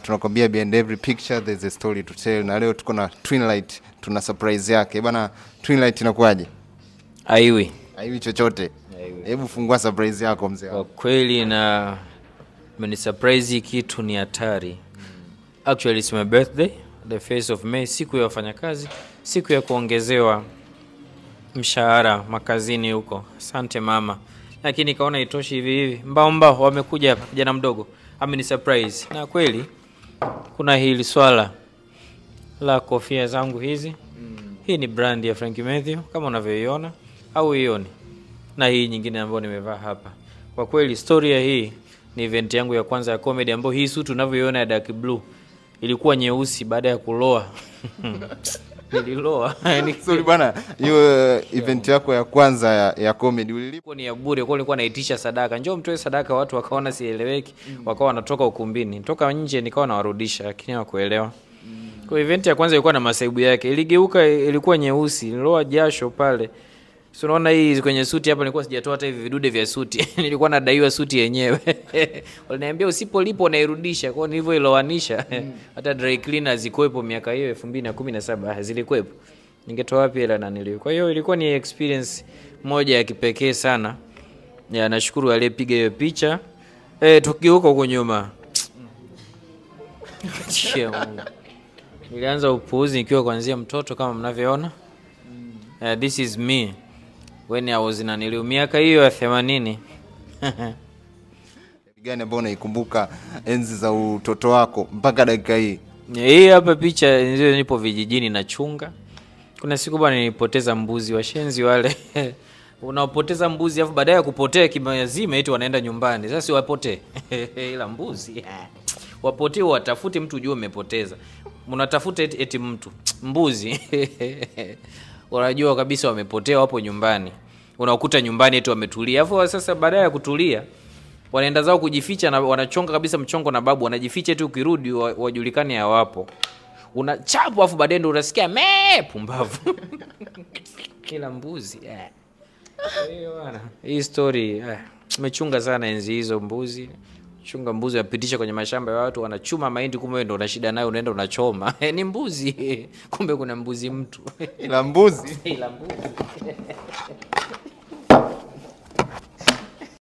Tunakwambia behind every picture there's a story to tell. Na leo tuko na Twinlight, tuna surprise yake. Bana, Twinlight inakuaje? Aiwi chochote. Hebu fungua surprise yako mzee. Kwa kweli na meni surprise kitu ni hatari. Actually it's my birthday, the 1st of May, siku ya wafanyakazi, siku ya kuongezewa mshahara makazini huko. Asante mama. Lakini kaona itoshi hivi. Mbao wamekuja hapa, kijana mdogo. Ameni surprise. Na kweli kuna hili swala la kofia zangu hizi. Hii ni brand ya Frankie Matthew kama unavyoiona au ioni. Na hii nyingine ambayo nimevaa hapa. Kwa kweli story ya hii ni event yangu ya kwanza ya comedy ambayo hii suit unavyoiona ya dark blue ilikuwa nyeusi baada ya kuloa. Nililoa. Sorry bana, hiyo event yako ya kwanza ya comedy ulilipo ni ya bure, kwa nilikuwa naitisha sadaka. Njoo mtoe sadaka, watu wakaona sieleweki, wakawa wanatoka ukumbini. Toka nje nikawa nawarudisha lakini hawakuelewa. Kwa event ya kwanza ilikuwa na masaibu yake. Iligeuka ilikuwa nyeusi, niloa jasho pale. So unaona hii kwenye suti hapa nilikuwa sijatoa hata hivi vidude vya suti. Nilikuwa nadaiwa suti yenyewe. Waliniambia usipolipo nairudisha. Kwa hivyo iloanisha. Hata dry cleaner zikuepo miaka hiyo 2017 zilikuepo. Ningetoa wapi hela na nilio. Kwa hiyo ilikuwa ni experience moja ya kipekee sana. Ya nashukuru aliyepiga hiyo picha. Tukigeuka huko nyuma. Nilianza upuuzi nikiwa kuanzia mtoto kama mnavyoona. This is me when I was miaka hiyo ya 80. Gani ambao unaikumbuka enzi za utoto wako mpaka dakika hii? Hii hapa picha ndio nipo vijijini na chunga. Kuna siku bwana nilipoteza mbuzi, washenzi wale. Unapoteza mbuzi afu baadaye kupotea kimazima eti wanaenda nyumbani. Sasa si wapotee. Ila mbuzi. Wapotee watafute mtu ujue umepoteza. Mnatafuta eti mtu. Mbuzi. Unajua kabisa wamepotea wapo nyumbani. Unakuta nyumbani eti wametulia. Afu sasa baadaye kutulia wanaenda zao kujificha na wanachonga kabisa mchongo na babu, wanajificha eti ukirudi wajulikane hawapo. Unachapwa afu baadaye ndio unasikia pumbavu. Kila mbuzi. Hii story nimechunga sana enzi hizo mbuzi. Chunga mbuzi wapitisha kwenye mashamba ya watu, wanachuma mahindi kumbe wewe ndio una shida nayo unaenda unachoma. Ni mbuzi. Kumbe kuna mbuzi mtu. Ila mbuzi. Ila mbuzi.